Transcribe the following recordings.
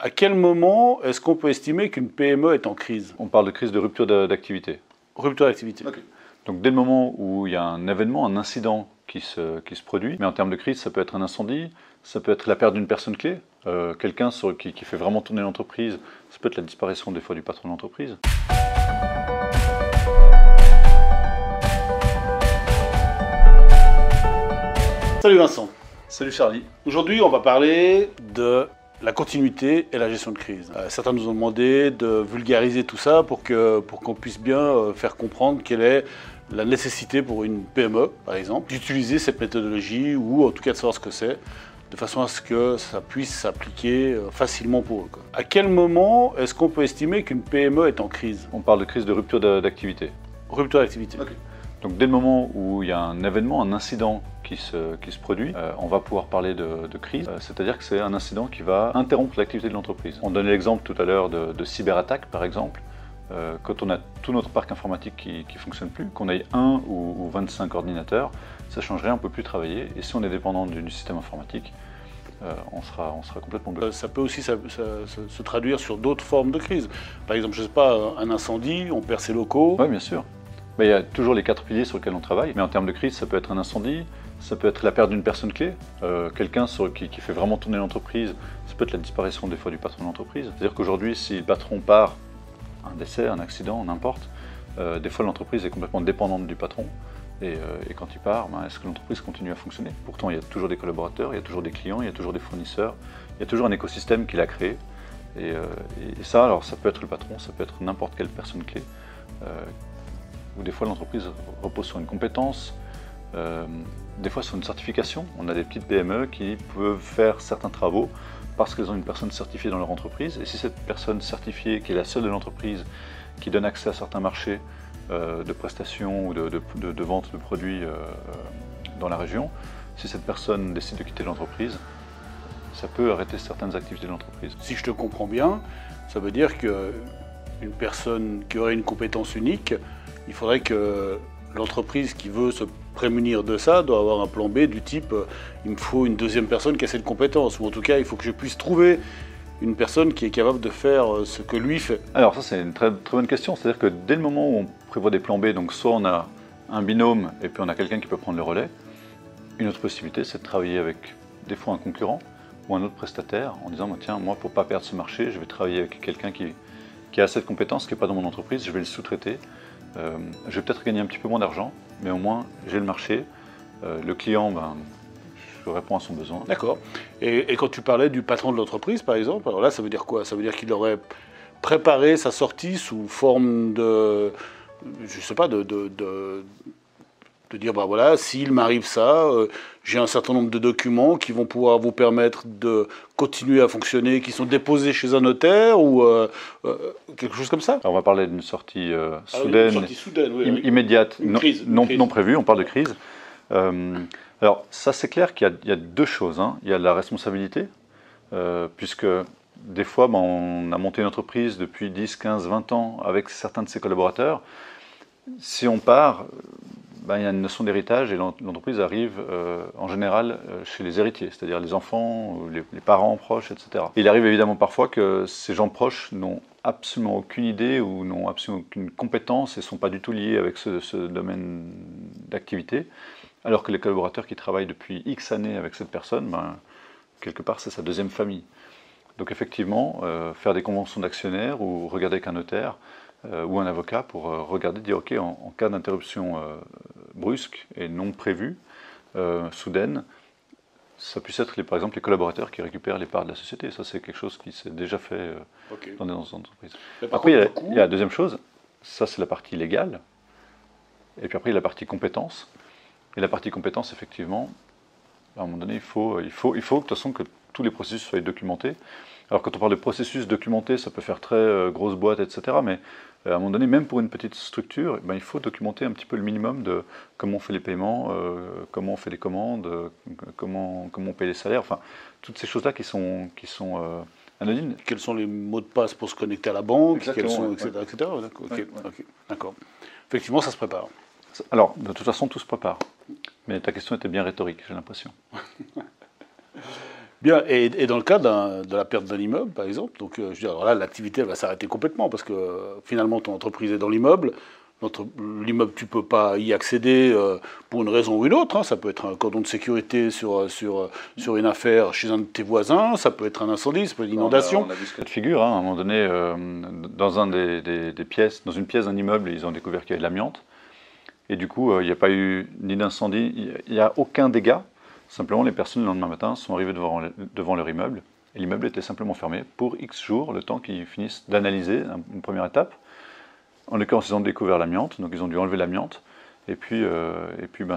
À quel moment est-ce qu'on peut estimer qu'une PME est en crise? On parle de crise de rupture d'activité. Rupture d'activité. Okay. Donc dès le moment où il y a un événement, un incident qui se produit, mais en termes de crise, ça peut être un incendie, ça peut être la perte d'une personne clé, quelqu'un qui fait vraiment tourner l'entreprise, ça peut être la disparition des fois du patron de l'entreprise. Salut Vincent. Salut Charlie. Aujourd'hui, on va parler de la continuité et la gestion de crise. Certains nous ont demandé de vulgariser tout ça pour qu'on puisse bien faire comprendre quelle est la nécessité pour une PME, par exemple, d'utiliser cette méthodologie ou en tout cas de savoir ce que c'est, de façon à ce que ça puisse s'appliquer facilement pour eux. À quel moment est-ce qu'on peut estimer qu'une PME est en crise? On parle de crise de rupture d'activité. Rupture d'activité. Okay. Donc dès le moment où il y a un événement, un incident qui se produit, on va pouvoir parler de crise, c'est-à-dire que c'est un incident qui va interrompre l'activité de l'entreprise. On donnait l'exemple tout à l'heure de cyberattaque par exemple. Quand on a tout notre parc informatique qui ne fonctionne plus, qu'on ait 1 ou 25 ordinateurs, ça changerait, on ne peut plus travailler. Et si on est dépendant du système informatique, on sera complètement bloqué. Ça peut aussi se traduire sur d'autres formes de crise. Par exemple, je ne sais pas, un incendie, on perd ses locaux. Oui, bien sûr. Il y a toujours les 4 piliers sur lesquels on travaille, mais en termes de crise, ça peut être un incendie, ça peut être la perte d'une personne clé, quelqu'un qui fait vraiment tourner l'entreprise, ça peut être la disparition des fois du patron de l'entreprise. C'est-à-dire qu'aujourd'hui, si le patron part, un décès, un accident, n'importe, des fois l'entreprise est complètement dépendante du patron, et quand il part, est-ce que l'entreprise continue à fonctionner? Pourtant, il y a toujours des collaborateurs, il y a toujours des clients, il y a toujours des fournisseurs, il y a toujours un écosystème qu'il a créé, et ça, alors ça peut être le patron, ça peut être n'importe quelle personne clé, où des fois l'entreprise repose sur une compétence, des fois sur une certification. On a des petites PME qui peuvent faire certains travaux parce qu'elles ont une personne certifiée dans leur entreprise, et si cette personne certifiée, qui est la seule de l'entreprise, qui donne accès à certains marchés de prestations ou de vente de produits dans la région, si cette personne décide de quitter l'entreprise, ça peut arrêter certaines activités de l'entreprise. Si je te comprends bien, ça veut dire qu'une personne qui aurait une compétence unique, il faudrait que l'entreprise qui veut se prémunir de ça doit avoir un plan B du type il me faut une deuxième personne qui a cette compétence, ou en tout cas il faut que je puisse trouver une personne qui est capable de faire ce que lui fait. Alors ça c'est une très bonne question, c'est-à-dire que dès le moment où on prévoit des plans B, donc soit on a un binôme et puis on a quelqu'un qui peut prendre le relais, une autre possibilité c'est de travailler avec des fois un concurrent ou un autre prestataire en disant tiens, moi pour ne pas perdre ce marché, je vais travailler avec quelqu'un qui a cette compétence, qui n'est pas dans mon entreprise, je vais le sous-traiter. Je vais peut-être gagner un petit peu moins d'argent, mais au moins j'ai le marché, le client, je réponds à son besoin. D'accord. Et quand tu parlais du patron de l'entreprise, par exemple, alors là, ça veut dire quoi? Ça veut dire qu'il aurait préparé sa sortie sous forme de, je sais pas, de dire, voilà, s'il m'arrive ça, j'ai un certain nombre de documents qui vont pouvoir vous permettre de continuer à fonctionner, qui sont déposés chez un notaire ou quelque chose comme ça. Alors on va parler d'une sortie soudaine, oui, immédiate, non prévue, on parle de crise. Alors ça c'est clair qu'il y a deux choses, hein. Il y a la responsabilité, puisque des fois on a monté une entreprise depuis 10, 15, 20 ans avec certains de ses collaborateurs. Si on part, il y a une notion d'héritage et l'entreprise arrive en général chez les héritiers, c'est-à-dire les enfants, les parents proches, etc. Il arrive évidemment parfois que ces gens proches n'ont absolument aucune idée ou n'ont absolument aucune compétence et ne sont pas du tout liés avec ce domaine d'activité, alors que les collaborateurs qui travaillent depuis X années avec cette personne, quelque part c'est sa deuxième famille. Donc effectivement, faire des conventions d'actionnaires ou regarder avec un notaire, ou un avocat pour regarder, dire ok, en cas d'interruption brusque et non prévue, soudaine, ça puisse être par exemple les collaborateurs qui récupèrent les parts de la société. Ça c'est quelque chose qui s'est déjà fait dans des entreprises. Après il y a la deuxième chose, ça c'est la partie légale, et puis après il y a la partie compétence. Et la partie compétence effectivement, à un moment donné il faut de toute façon que tous les processus soient documentés. Alors quand on parle de processus documenté, ça peut faire très grosse boîte, etc. Mais à un moment donné, même pour une petite structure, il faut documenter un petit peu le minimum de comment on fait les paiements, comment on fait les commandes, comment on paye les salaires, enfin, toutes ces choses-là qui sont anonymes. Quels sont les mots de passe pour se connecter à la banque, etc. D'accord. Effectivement, ça se prépare. Alors, de toute façon, tout se prépare. Mais ta question était bien rhétorique, j'ai l'impression. Bien, et dans le cas de la perte d'un immeuble, par exemple, donc je veux dire, alors là, l'activité va s'arrêter complètement parce que finalement, ton entreprise est dans l'immeuble. L'immeuble, tu ne peux pas y accéder pour une raison ou une autre. Hein. Ça peut être un cordon de sécurité sur une affaire chez un de tes voisins, ça peut être un incendie, ça peut être une inondation. On a vu ce cas de figure, hein, à un moment donné, dans une pièce d'un immeuble, ils ont découvert qu'il y avait de l'amiante. Et du coup, il n'y a pas eu ni d'incendie, il n'y a aucun dégât. Simplement, les personnes, le lendemain matin, sont arrivées devant leur immeuble. Et l'immeuble était simplement fermé pour X jours, le temps qu'ils finissent d'analyser une première étape. En l'occurrence, ils ont découvert l'amiante, donc ils ont dû enlever l'amiante. Et puis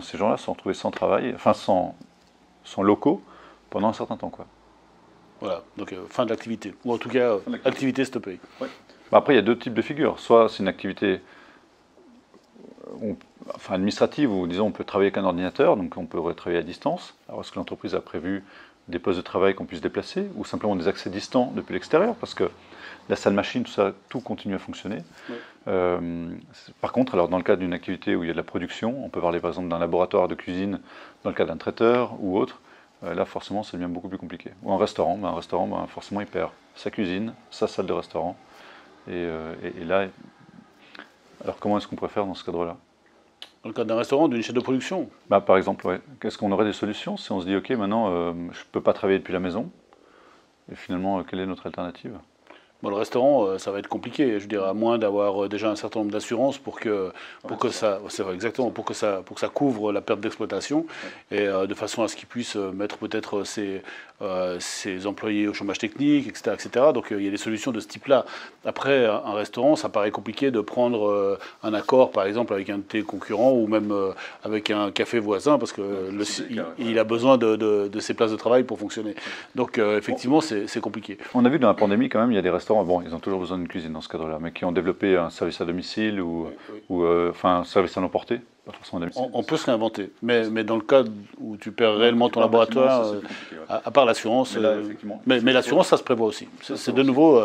ces gens-là se sont retrouvés sans travail, enfin sans locaux, pendant un certain temps, quoi. Voilà, donc fin de l'activité. Ou en tout cas, activité stoppée. Ouais. Après, il y a deux types de figures. Soit c'est une activité administrative où, disons, on peut travailler avec un ordinateur, donc on peut travailler à distance. Alors, est-ce que l'entreprise a prévu des postes de travail qu'on puisse déplacer, ou simplement des accès distants depuis l'extérieur, parce que la salle machine, tout ça, tout continue à fonctionner. Oui. Par contre, alors dans le cadre d'une activité où il y a de la production, on peut parler par exemple d'un laboratoire de cuisine, dans le cas d'un traiteur ou autre, là forcément ça devient beaucoup plus compliqué. Ou un restaurant, forcément il perd sa cuisine, sa salle de restaurant, et là, alors comment est-ce qu'on pourrait faire dans ce cadre-là? Dans le cadre d'un restaurant, d'une chaîne de production? Par exemple, ouais. Qu'est-ce qu'on aurait des solutions si on se dit, ok, maintenant je ne peux pas travailler depuis la maison, et finalement, quelle est notre alternative? Bon, le restaurant, ça va être compliqué, je dirais, à moins d'avoir déjà un certain nombre d'assurances pour que ça, c'est vrai, exactement, pour que ça couvre la perte d'exploitation, et de façon à ce qu'ils puissent mettre peut-être ses employés au chômage technique, etc., etc. Donc il y a des solutions de ce type-là. Après, un restaurant, ça paraît compliqué de prendre un accord, par exemple, avec un de tes concurrents ou même avec un café voisin, parce que il a besoin de ses places de travail pour fonctionner. Donc effectivement, c'est compliqué. On a vu dans la pandémie quand même, il y a des restaurants, bon, ils ont toujours besoin d'une cuisine dans ce cadre-là, mais qui ont développé un service à domicile ou un service à l'emporter. On peut se réinventer, mais dans le cas où tu perds réellement ton laboratoire, à part l'assurance, mais l'assurance, ça se prévoit aussi. C'est de nouveau,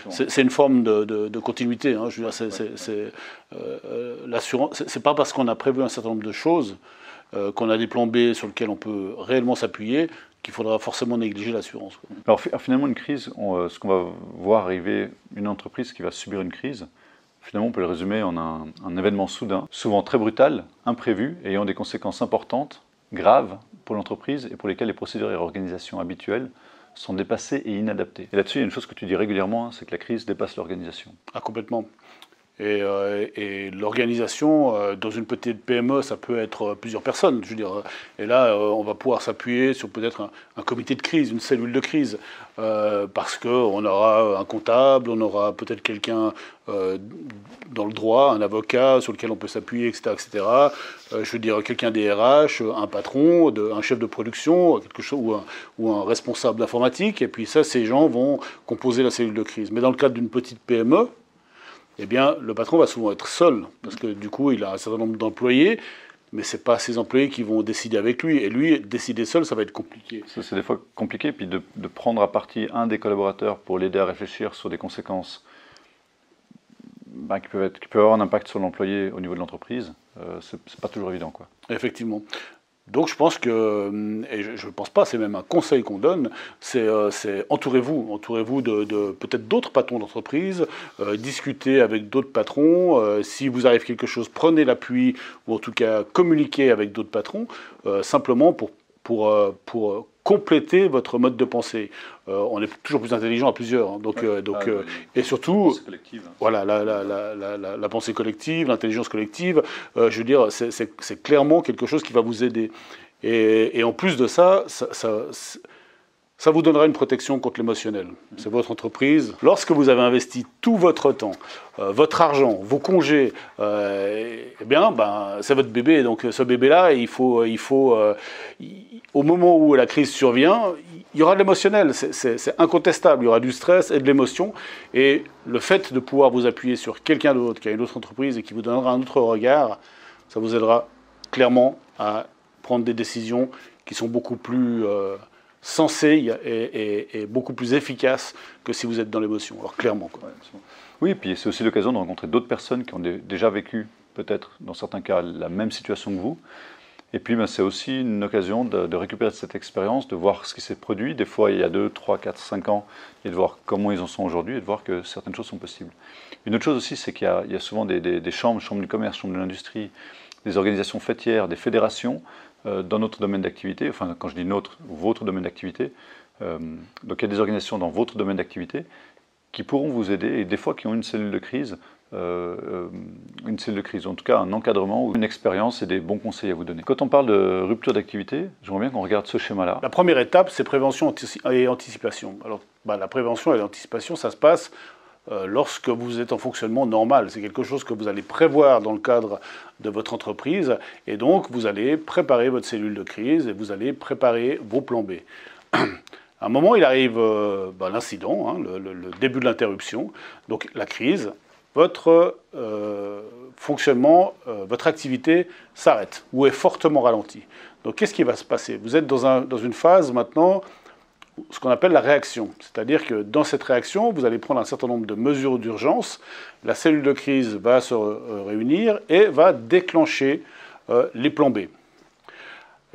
c'est une forme de continuité. Hein, je veux dire, l'assurance, c'est pas parce qu'on a prévu un certain nombre de choses qu'on a des plans B sur lesquels on peut réellement s'appuyer qu'il faudra forcément négliger l'assurance. Alors finalement, une crise, ce qu'on va voir arriver, une entreprise qui va subir une crise, finalement on peut le résumer en un événement soudain, souvent très brutal, imprévu, ayant des conséquences importantes, graves pour l'entreprise et pour lesquelles les procédures et organisations habituelles sont dépassées et inadaptées. Et là-dessus, il y a une chose que tu dis régulièrement, c'est que la crise dépasse l'organisation. Ah, complètement. Et l'organisation, dans une petite PME, ça peut être plusieurs personnes, je veux dire. Et là, on va pouvoir s'appuyer sur peut-être un comité de crise, une cellule de crise, parce qu'on aura un comptable, on aura peut-être quelqu'un dans le droit, un avocat sur lequel on peut s'appuyer, etc., etc. Je veux dire, quelqu'un des RH, un patron, un chef de production, quelque chose, ou un responsable d'informatique. Et puis ça, ces gens vont composer la cellule de crise. Mais dans le cadre d'une petite PME, eh bien, le patron va souvent être seul, parce que du coup, il a un certain nombre d'employés, mais ce n'est pas ses employés qui vont décider avec lui. Et lui, décider seul, ça va être compliqué. C'est des fois compliqué, puis de prendre à partie un des collaborateurs pour l'aider à réfléchir sur des conséquences qui peuvent avoir un impact sur l'employé au niveau de l'entreprise, c'est pas toujours évident, quoi. Effectivement. Donc je pense que, et je ne pense pas, c'est même un conseil qu'on donne, c'est entourez-vous de peut-être d'autres patrons d'entreprise, discutez avec d'autres patrons, si vous arrive quelque chose, prenez l'appui, ou en tout cas communiquez avec d'autres patrons, simplement pour compléter votre mode de pensée. On est toujours plus intelligent à plusieurs, hein, et surtout, voilà, la pensée collective, l'intelligence collective, je veux dire, c'est clairement quelque chose qui va vous aider. Et en plus de ça, ça vous donnera une protection contre l'émotionnel. C'est votre entreprise. Lorsque vous avez investi tout votre temps, votre argent, vos congés, eh bien, c'est votre bébé. Donc ce bébé-là, il faut, au moment où la crise survient, il y aura de l'émotionnel. C'est incontestable. Il y aura du stress et de l'émotion. Et le fait de pouvoir vous appuyer sur quelqu'un d'autre qui a une autre entreprise et qui vous donnera un autre regard, ça vous aidera clairement à prendre des décisions qui sont beaucoup plus sensées et beaucoup plus efficaces que si vous êtes dans l'émotion. Alors clairement, quoi. Oui, et puis c'est aussi l'occasion de rencontrer d'autres personnes qui ont déjà vécu, peut-être dans certains cas, la même situation que vous, Et puis, c'est aussi une occasion de récupérer cette expérience, de voir ce qui s'est produit. Des fois, il y a 2, 3, 4, 5 ans, et de voir comment ils en sont aujourd'hui et de voir que certaines choses sont possibles. Une autre chose aussi, c'est qu'il y a souvent des chambres du commerce, chambres de l'industrie, des organisations fêtières, des fédérations dans notre domaine d'activité. Enfin, quand je dis notre, votre domaine d'activité. Donc, il y a des organisations dans votre domaine d'activité qui pourront vous aider et des fois qui ont une cellule de crise. En tout cas un encadrement ou une expérience et des bons conseils à vous donner. Quand on parle de rupture d'activité, j'aimerais bien qu'on regarde ce schéma-là. La première étape, c'est prévention et anticipation. Alors, la prévention et l'anticipation, ça se passe lorsque vous êtes en fonctionnement normal. C'est quelque chose que vous allez prévoir dans le cadre de votre entreprise et donc vous allez préparer votre cellule de crise et vous allez préparer vos plans B. À un moment, il arrive l'incident, hein, le début de l'interruption, donc la crise. Votre fonctionnement, votre activité s'arrête ou est fortement ralentie. Donc qu'est-ce qui va se passer? Vous êtes dans une phase maintenant, ce qu'on appelle la réaction. C'est-à-dire que dans cette réaction, vous allez prendre un certain nombre de mesures d'urgence. La cellule de crise va se réunir et va déclencher les plans B.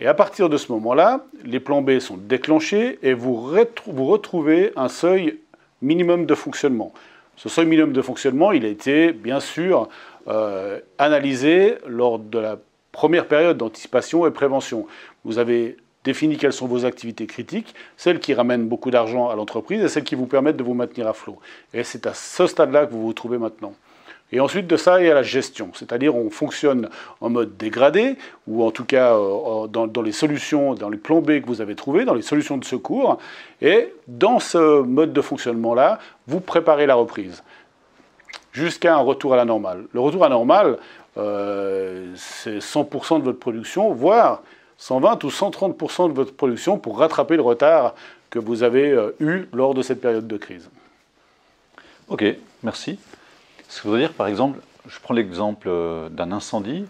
Et à partir de ce moment-là, les plans B sont déclenchés et vous retrouvez un seuil minimum de fonctionnement. Ce seuil minimum de fonctionnement, il a été bien sûr analysé lors de la première période d'anticipation et prévention. Vous avez défini quelles sont vos activités critiques, celles qui ramènent beaucoup d'argent à l'entreprise et celles qui vous permettent de vous maintenir à flot. Et c'est à ce stade-là que vous vous trouvez maintenant. Et ensuite de ça, il y a la gestion, c'est-à-dire on fonctionne en mode dégradé, ou en tout cas dans les solutions, dans les plans B que vous avez trouvés, dans les solutions de secours, et dans ce mode de fonctionnement-là, vous préparez la reprise, jusqu'à un retour à la normale. Le retour à la normale, c'est 100% de votre production, voire 120 ou 130% de votre production pour rattraper le retard que vous avez eu lors de cette période de crise. Ok, merci. Ce que je veux dire, par exemple, je prends l'exemple d'un incendie.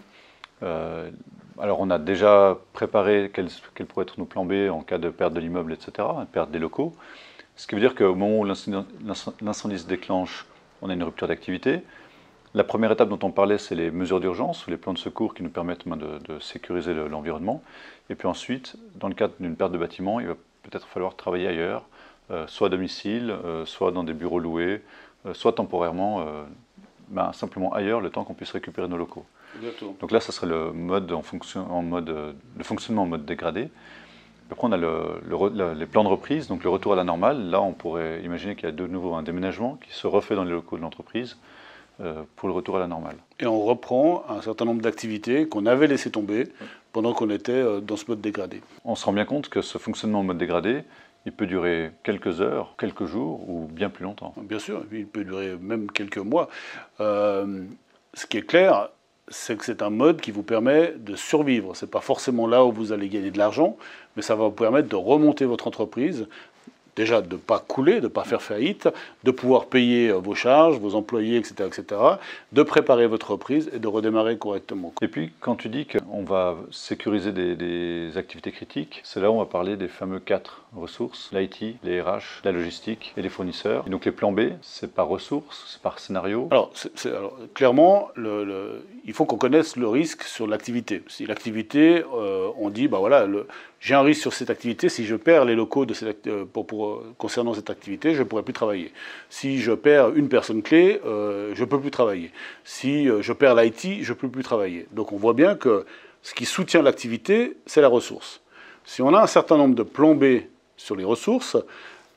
Alors, on a déjà préparé quels pourraient être nos plans B en cas de perte de l'immeuble, etc., perte des locaux. Ce qui veut dire qu'au moment où l'incendie se déclenche, on a une rupture d'activité. La première étape dont on parlait, c'est les mesures d'urgence, ou les plans de secours qui nous permettent de sécuriser l'environnement. Et puis ensuite, dans le cadre d'une perte de bâtiment, il va peut-être falloir travailler ailleurs, soit à domicile, soit dans des bureaux loués, soit temporairement, simplement ailleurs, le temps qu'on puisse récupérer nos locaux. Exactement. Donc là, ça serait le fonctionnement en mode dégradé. Après, on a les plans de reprise, donc le retour à la normale. Là, on pourrait imaginer qu'il y a de nouveau un déménagement qui se refait dans les locaux de l'entreprise pour le retour à la normale. Et on reprend un certain nombre d'activités qu'on avait laissées tomber pendant qu'on était dans ce mode dégradé. On se rend bien compte que ce fonctionnement en mode dégradé, il peut durer quelques heures, quelques jours ou bien plus longtemps. Bien sûr, il peut durer même quelques mois. Ce qui est clair, c'est que c'est un mode qui vous permet de survivre. Ce n'est pas forcément là où vous allez gagner de l'argent, mais ça va vous permettre de remonter votre entreprise, déjà de ne pas couler, de ne pas faire faillite, de pouvoir payer vos charges, vos employés, etc., etc., de préparer votre reprise et de redémarrer correctement. Et puis, quand tu dis qu'on va sécuriser des activités critiques, c'est là où on va parler des fameux 4 ressources, l'IT, les RH, la logistique et les fournisseurs. Et donc les plans B, c'est par ressources, c'est par scénario. Alors, clairement, il faut qu'on connaisse le risque sur l'activité. Si l'activité, on dit, voilà, j'ai un risque sur cette activité, si je perds les locaux de concernant cette activité, je ne pourrai plus travailler. Si je perds une personne clé, je ne peux plus travailler. Si je perds l'IT, je ne peux plus travailler. Donc on voit bien que ce qui soutient l'activité, c'est la ressource. Si on a un certain nombre de plans B sur les ressources,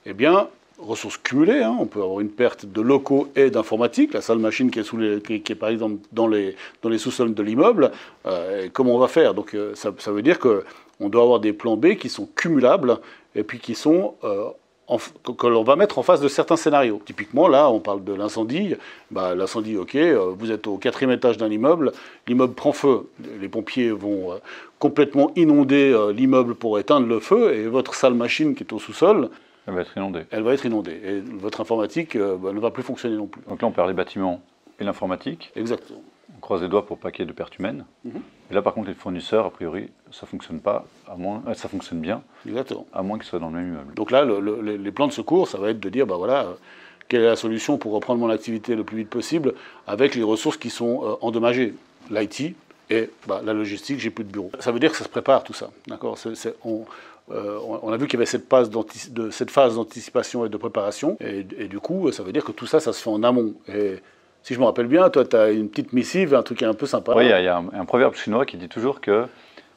eh bien, ressources cumulées, hein, on peut avoir une perte de locaux et d'informatique, la salle machine qui est par exemple dans les sous-sols de l'immeuble, comment on va faire? Donc ça veut dire qu'on doit avoir des plans B qui sont cumulables et puis qui sont que l'on va mettre en face de certains scénarios. Typiquement, là, on parle de l'incendie. L'incendie, ok, vous êtes au 4e étage d'un immeuble, l'immeuble prend feu, les pompiers vont complètement inonder l'immeuble pour éteindre le feu, et votre salle machine qui est au sous-sol, elle va être inondée. Elle va être inondée, et votre informatique ne va plus fonctionner non plus. Donc là, on perd les bâtiments et l'informatique. Exactement. On croise les doigts pour pas qu'il y ait de pertes humaines. Et là, par contre, les fournisseurs, a priori, ça fonctionne pas, ça fonctionne bien. Exactement. À moins qu'ils soient dans le même immeuble. Donc là, les plans de secours, ça va être de dire, voilà, quelle est la solution pour reprendre mon activité le plus vite possible avec les ressources qui sont endommagées. L'IT, et la logistique, j'ai plus de bureau. Ça veut dire que ça se prépare tout ça, d'accord. On a vu qu'il y avait cette phase d'anticipation et de préparation, et du coup, ça veut dire que tout ça, ça se fait en amont. Et si je me rappelle bien, toi, tu as une petite missive, un truc un peu sympa. Oui, il y a un proverbe chinois qui dit toujours que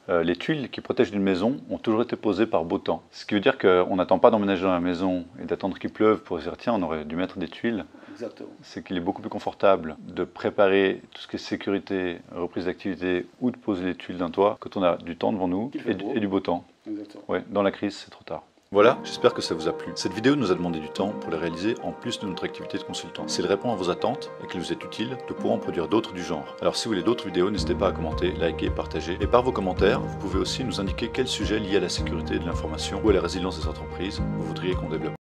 les tuiles qui protègent une maison ont toujours été posées par beau temps. Ce qui veut dire qu'on n'attend pas d'emménager dans la maison et d'attendre qu'il pleuve pour se dire tiens, on aurait dû mettre des tuiles. Exactement. C'est qu'il est beaucoup plus confortable de préparer tout ce qui est sécurité, reprise d'activité ou de poser les tuiles d'un toit quand on a du temps devant nous et du beau temps. Exactement. Ouais, dans la crise, c'est trop tard. Voilà, j'espère que ça vous a plu. Cette vidéo nous a demandé du temps pour la réaliser en plus de notre activité de consultant. Si elle répond à vos attentes et qu'elle vous est utile, nous pourrons en produire d'autres du genre. Alors si vous voulez d'autres vidéos, n'hésitez pas à commenter, liker, partager. Et par vos commentaires, vous pouvez aussi nous indiquer quel sujet lié à la sécurité de l'information ou à la résilience des entreprises vous voudriez qu'on développe.